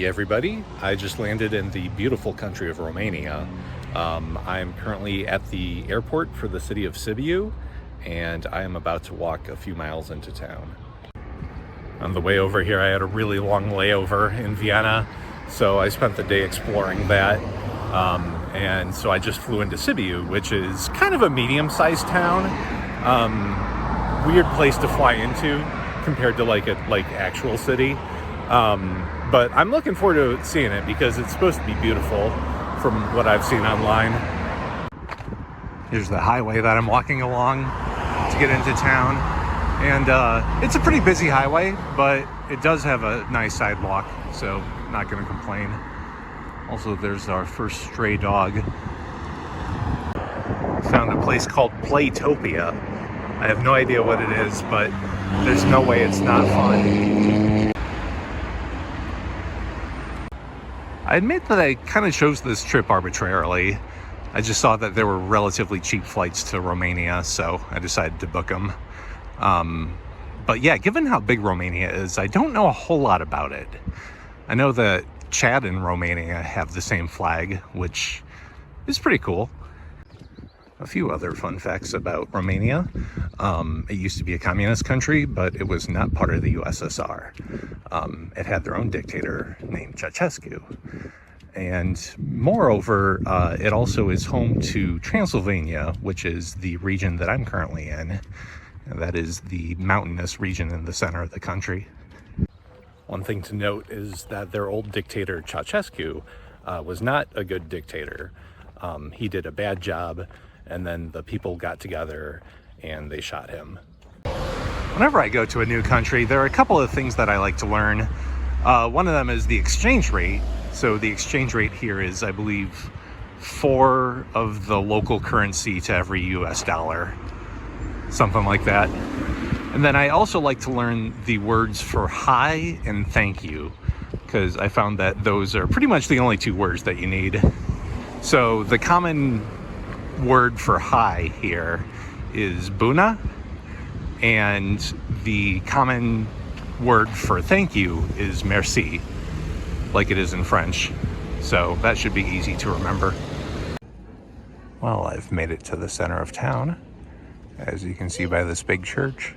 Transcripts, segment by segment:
Howdy everybody. I just landed in the beautiful country of Romania. I'm currently at the airport for the city of Sibiu, and I am about to walk a few miles into town. On the way over here, I had a really long layover in Vienna, so I spent the day exploring that. And so I just flew into Sibiu, which is kind of a medium-sized town. Weird place to fly into compared to like actual city. But I'm looking forward to seeing it because it's supposed to be beautiful from what I've seen online. Here's the highway that I'm walking along to get into town. And it's a pretty busy highway, but it does have a nice sidewalk, so not going to complain. Also, there's our first stray dog. Found a place called Playtopia. I have no idea what it is, but there's no way it's not fun. I admit that I kind of chose this trip arbitrarily. I just saw that there were relatively cheap flights to Romania, so I decided to book them. But yeah, given how big Romania is, I don't know a whole lot about it. I know that Chad and Romania have the same flag, which is pretty cool. A few other fun facts about Romania. It used to be a communist country, but it was not part of the USSR. It had their own dictator named Ceausescu. And moreover, it also is home to Transylvania, which is the region that I'm currently in. And that is the mountainous region in the center of the country. One thing to note is that their old dictator, Ceausescu, was not a good dictator. He did a bad job, and then the people got together and they shot him. Whenever I go to a new country, there are a couple of things that I like to learn. One of them is the exchange rate. So the exchange rate here is, I believe, 4 of the local currency to every US dollar. Something like that. And then I also like to learn the words for hi and thank you, because I found that those are pretty much the only 2 words that you need. So the common word for hi here is buna, and the common word for thank you is merci, like it is in French. So that should be easy to remember. Well, I've made it to the center of town, as you can see by this big church.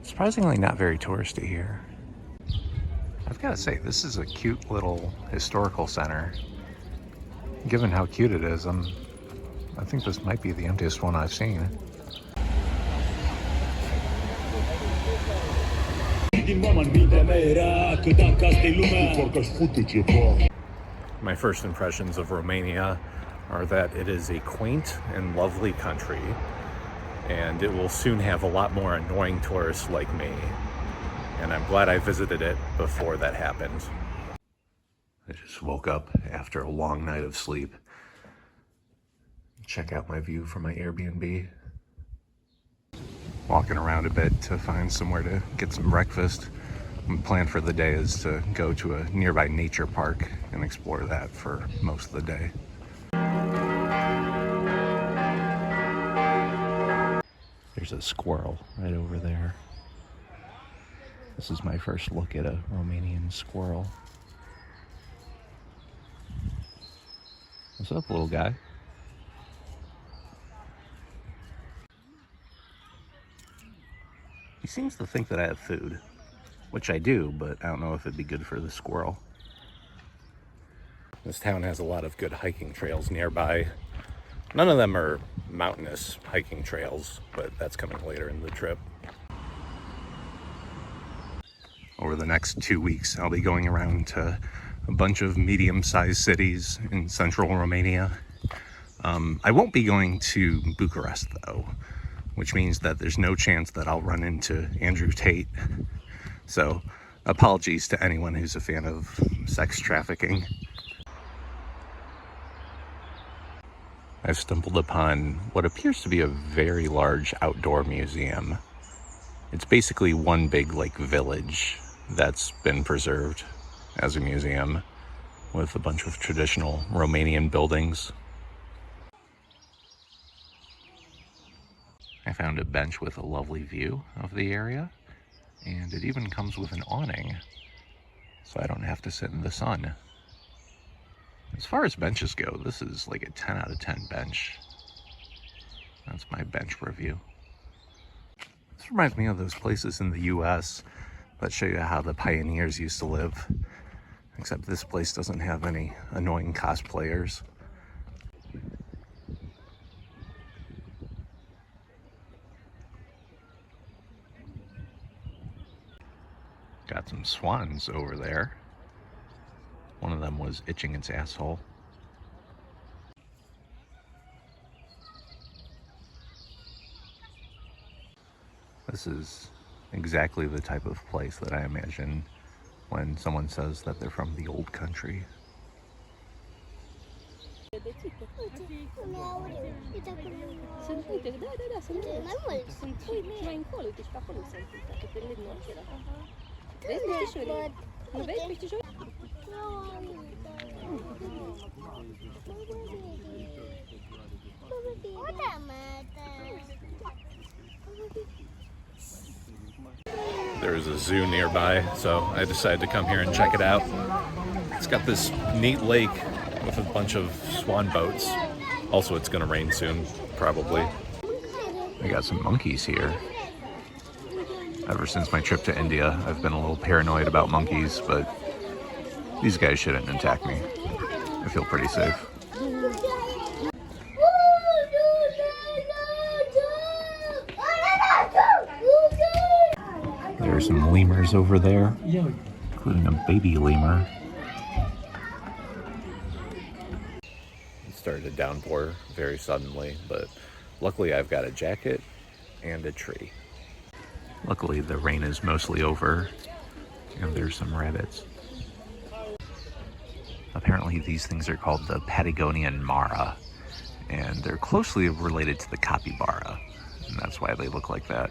Surprisingly not very touristy here. I've got to say, this is a cute little historical center. Given how cute it is, I think this might be the emptiest one I've seen. My first impressions of Romania are that it is a quaint and lovely country, and it will soon have a lot more annoying tourists like me. And I'm glad I visited it before that happened. I just woke up after a long night of sleep. Check out my view from my Airbnb. Walking around a bit to find somewhere to get some breakfast. My plan for the day is to go to a nearby nature park and explore that for most of the day. There's a squirrel right over there. This is my first look at a Romanian squirrel. What's up, little guy? He seems to think that I have food, which I do, but I don't know if it'd be good for the squirrel. This town has a lot of good hiking trails nearby. None of them are mountainous hiking trails, but that's coming later in the trip. Over the next 2 weeks, I'll be going around to a bunch of medium-sized cities in central Romania. I won't be going to Bucharest, though, which means that there's no chance that I'll run into Andrew Tate. So, apologies to anyone who's a fan of sex trafficking. I've stumbled upon what appears to be a very large outdoor museum. It's basically one big, village that's been preserved as a museum with a bunch of traditional Romanian buildings. I found a bench with a lovely view of the area, and it even comes with an awning. so I don't have to sit in the sun. As far as benches go, this is like a 10 out of 10 bench. That's my bench review. This reminds me of those places in the US that show you how the pioneers used to live. Except this place doesn't have any annoying cosplayers. Got some swans over there. One of them was itching its asshole. This is exactly the type of place that I imagine when someone says that they're from the old country. There's a zoo nearby, so I decided to come here and check it out. It's got this neat lake with a bunch of swan boats. Also, it's gonna rain soon, probably. We got some monkeys here. Ever since my trip to India, I've been a little paranoid about monkeys, but these guys shouldn't attack me. I feel pretty safe. There's some lemurs over there, including a baby lemur. It started to downpour very suddenly, but luckily I've got a jacket and a tree. Luckily the rain is mostly over, and there's some rabbits. Apparently these things are called the Patagonian Mara, and they're closely related to the capybara, and that's why they look like that.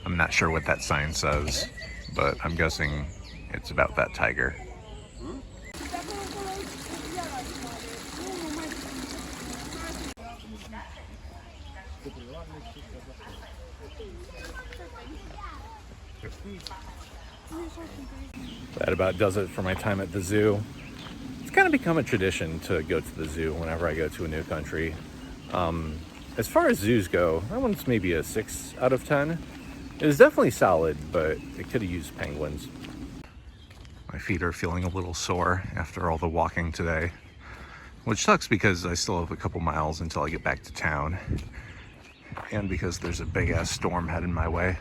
I'm not sure what that sign says, but I'm guessing it's about that tiger. That about does it for my time at the zoo. It's kind of become a tradition to go to the zoo whenever I go to a new country. As far as zoos go, that one's maybe a 6 out of 10. It was definitely solid, but it could have used penguins. My feet are feeling a little sore after all the walking today, which sucks because I still have a couple miles until I get back to town, and because there's a big-ass storm heading my way.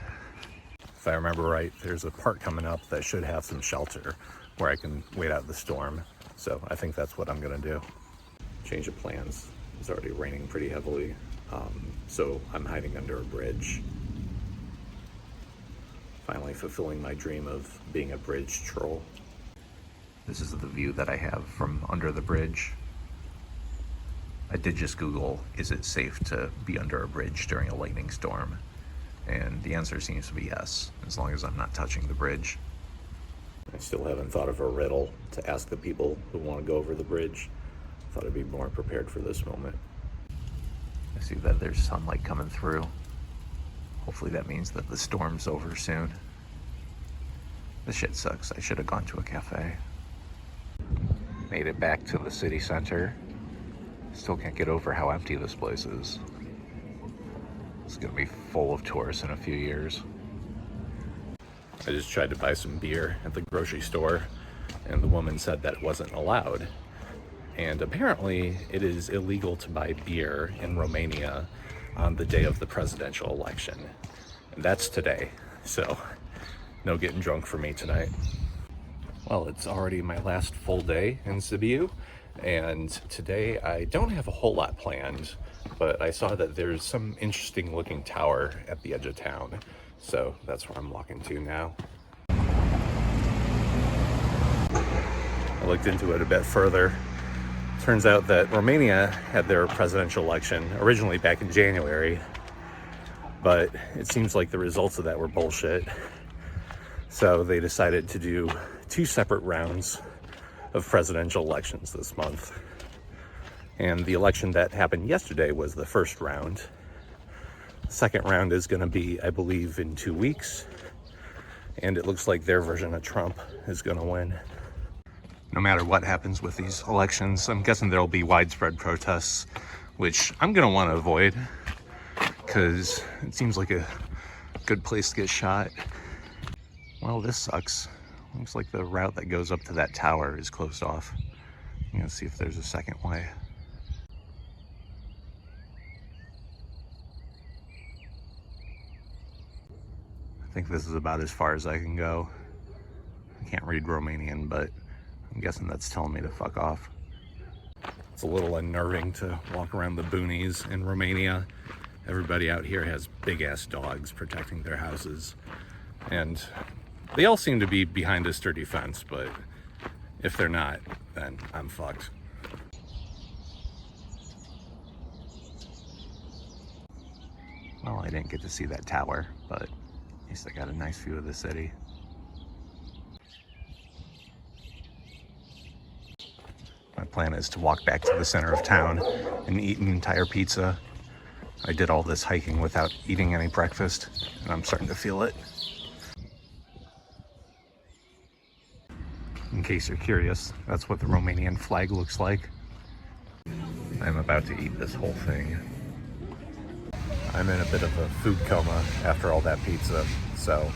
If I remember right, there's a part coming up that should have some shelter where I can wait out the storm, so I think that's what I'm gonna do. Change of plans. It's already raining pretty heavily, so I'm hiding under a bridge. Finally fulfilling my dream of being a bridge troll. This is the view that I have from under the bridge. I did just Google, is it safe to be under a bridge during a lightning storm? And the answer seems to be yes, as long as I'm not touching the bridge. I still haven't thought of a riddle to ask the people who want to go over the bridge. I thought I'd be more prepared for this moment. I see that there's sunlight coming through. Hopefully that means that the storm's over soon. This shit sucks. I should have gone to a cafe. Made it back to the city center. Still can't get over how empty this place is. It's gonna be full of tourists in a few years. I just tried to buy some beer at the grocery store, and the woman said that it wasn't allowed. And apparently it is illegal to buy beer in Romania on the day of the presidential election. And that's today, so no getting drunk for me tonight. Well, it's already my last full day in Sibiu, and today I don't have a whole lot planned, but I saw that there's some interesting looking tower at the edge of town, so that's where I'm walking to now. I looked into it a bit further. Turns out that Romania had their presidential election originally back in January, but it seems like the results of that were bullshit. So they decided to do 2 separate rounds of presidential elections this month. And the election that happened yesterday was the first round. The second round is going to be, I believe, in 2 weeks. and it looks like their version of Trump is going to win. No matter what happens with these elections, I'm guessing there'll be widespread protests, which I'm going to want to avoid because it seems like a good place to get shot. Well, this sucks. Looks like the route that goes up to that tower is closed off. I'm going to see if there's a second way. I think this is about as far as I can go. I can't read Romanian, but I'm guessing that's telling me to fuck off. It's a little unnerving to walk around the boonies in Romania. Everybody out here has big-ass dogs protecting their houses. And they all seem to be behind a sturdy fence, but if they're not, then I'm fucked. Well, I didn't get to see that tower, but at least I got a nice view of the city. My plan is to walk back to the center of town and eat an entire pizza. I did all this hiking without eating any breakfast, and I'm starting to feel it. In case you're curious, that's what the Romanian flag looks like. I'm about to eat this whole thing. I'm in a bit of a food coma after all that pizza, so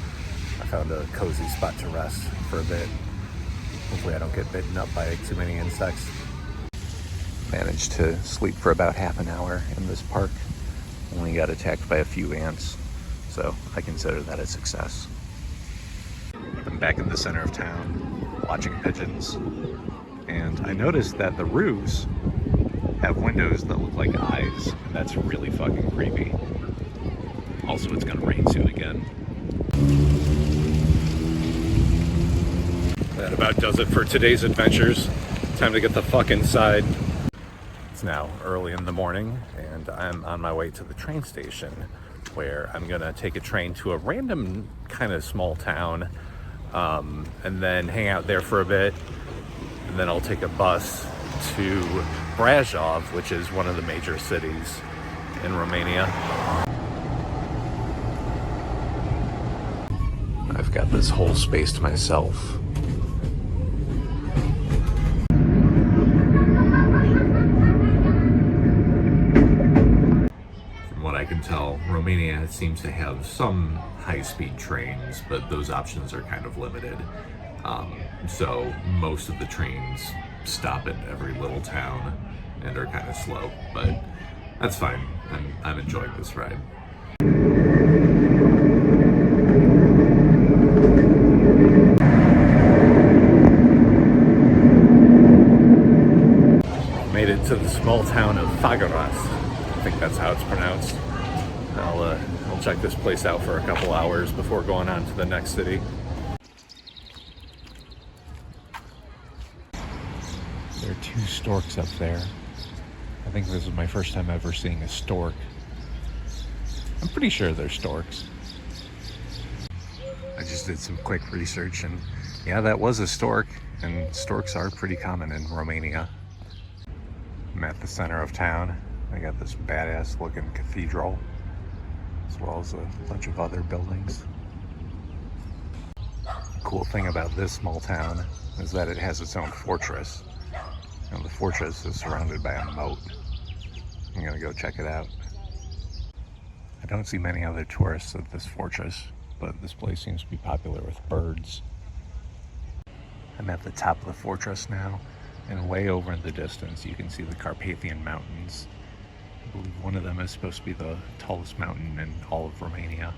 I found a cozy spot to rest for a bit. Hopefully I don't get bitten up by too many insects. Managed to sleep for about half an hour in this park. Only got attacked by a few ants, so I consider that a success. I'm back in the center of town, watching pigeons, and I noticed that the roofs have windows that look like eyes, and that's really fucking creepy. Also, it's gonna rain soon again. That about does it for today's adventures. Time to get the fuck inside. It's now early in the morning, and I'm on my way to the train station, where I'm gonna take a train to a random kind of small town, and then hang out there for a bit, and then I'll take a bus to Brasov, which is one of the major cities in Romania. I've got this whole space to myself. I can tell, Romania seems to have some high-speed trains, but those options are kind of limited. So most of the trains stop at every little town and are kind of slow, but that's fine. I'm enjoying this ride. Made it to the small town of Fagaras. I think that's how it's pronounced. I'll check this place out for a couple hours before going on to the next city. There are two storks up there. I think this is my first time ever seeing a stork. I'm pretty sure they're storks. I just did some quick research, and yeah, that was a stork, and storks are pretty common in Romania. I'm at the center of town. I got this badass looking cathedral, as well as a bunch of other buildings. The cool thing about this small town is that it has its own fortress. And the fortress is surrounded by a moat. I'm gonna go check it out. I don't see many other tourists at this fortress, but this place seems to be popular with birds. I'm at the top of the fortress now, and way over in the distance you can see the Carpathian Mountains. I believe one of them is supposed to be the tallest mountain in all of Romania.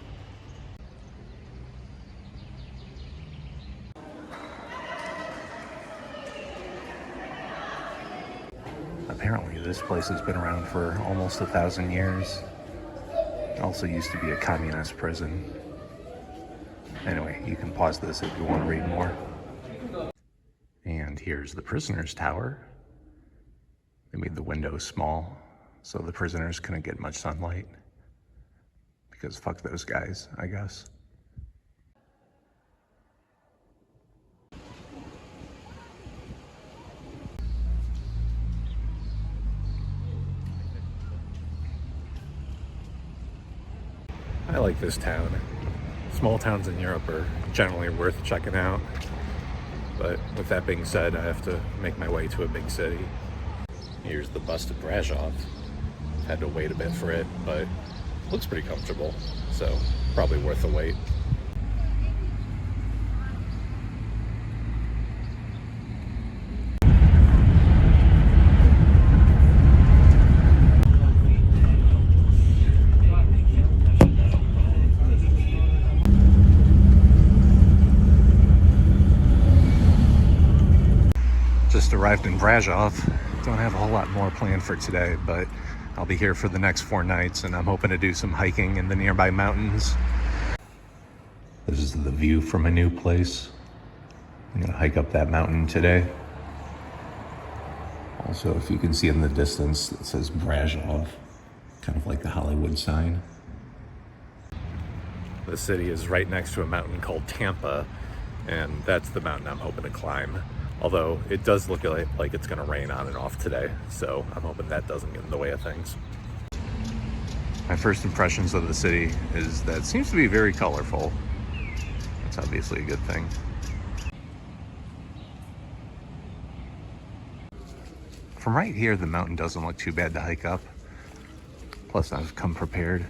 Apparently this place has been around for almost 1,000 years. It also used to be a communist prison. Anyway, you can pause this if you want to read more. And here's the prisoners' tower. They made the windows small, so the prisoners couldn't get much sunlight. Because fuck those guys, I guess. I like this town. It's Small towns in Europe are generally worth checking out. But with that being said, I have to make my way to a big city. Here's the bus to Brasov. Had to wait a bit for it, but looks pretty comfortable, so probably worth the wait. Just arrived in Brasov. Don't have a whole lot more planned for today, but I'll be here for the next 4 nights, and I'm hoping to do some hiking in the nearby mountains. This is the view from a new place. I'm gonna hike up that mountain today. Also, if you can see in the distance, it says Brasov, kind of like the Hollywood sign. The city is right next to a mountain called Tampa, and that's the mountain I'm hoping to climb. Although it does look like it's gonna rain on and off today, so I'm hoping that doesn't get in the way of things. My first impressions of the city is that it seems to be very colorful. That's obviously a good thing. From right here, the mountain doesn't look too bad to hike up. Plus, I've come prepared.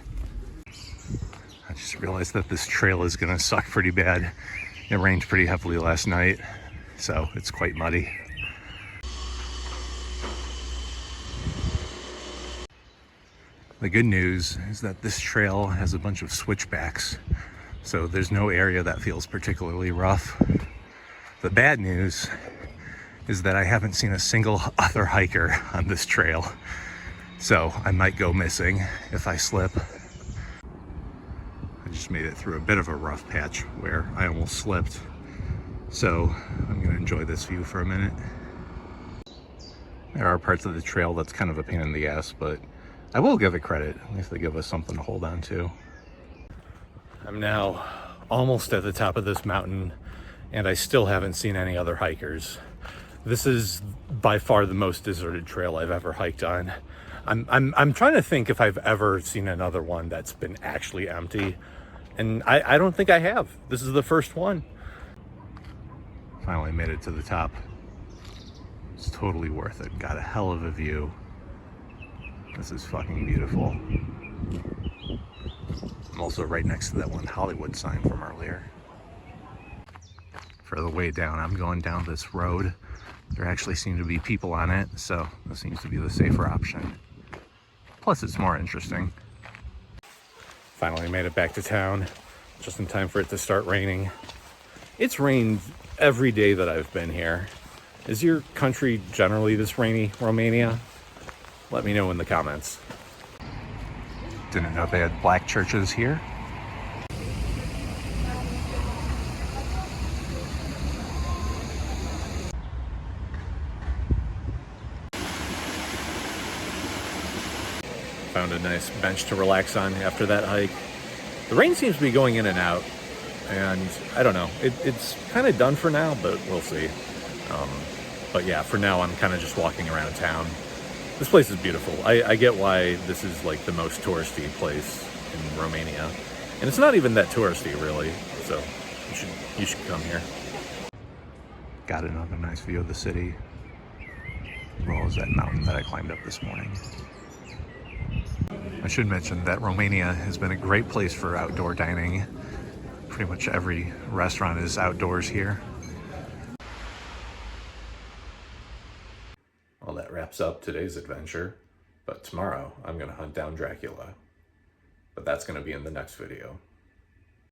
I just realized that this trail is gonna suck pretty bad. It rained pretty heavily last night, so it's quite muddy. The good news is that this trail has a bunch of switchbacks, so there's no area that feels particularly rough. The bad news is that I haven't seen a single other hiker on this trail, so I might go missing if I slip. I just made it through a bit of a rough patch where I almost slipped. So I'm gonna enjoy this view for a minute. There are parts of the trail that's kind of a pain in the ass, but I will give it credit. At least they give us something to hold on to. I'm now almost at the top of this mountain, and I still haven't seen any other hikers. This is by far the most deserted trail I've ever hiked on. I'm trying to think if I've ever seen another one that's been actually empty, and I don't think I have. This is the first one. Finally made it to the top. It's totally worth it. Got a hell of a view. This is fucking beautiful. I'm also right next to that one Hollywood sign from earlier. For the way down, I'm going down this road. There actually seem to be people on it, so this seems to be the safer option. Plus, it's more interesting. Finally made it back to town, just in time for it to start raining. It's rained every day that I've been here. Is your country generally this rainy, Romania? Let me know in the comments. Didn't know they had black churches here. Found a nice bench to relax on after that hike. The rain seems to be going in and out, and I don't know, it's kind of done for now, but we'll see. But yeah, for now I'm kind of just walking around town. This place is beautiful. I get why this is like the most touristy place in Romania, and it's not even that touristy really, so you should come here. Got another nice view of the city, as well as that mountain that I climbed up this morning. I should mention that Romania has been a great place for outdoor dining. Pretty much every restaurant is outdoors here. Well, that wraps up today's adventure, but tomorrow I'm gonna hunt down Dracula. But that's gonna be in the next video.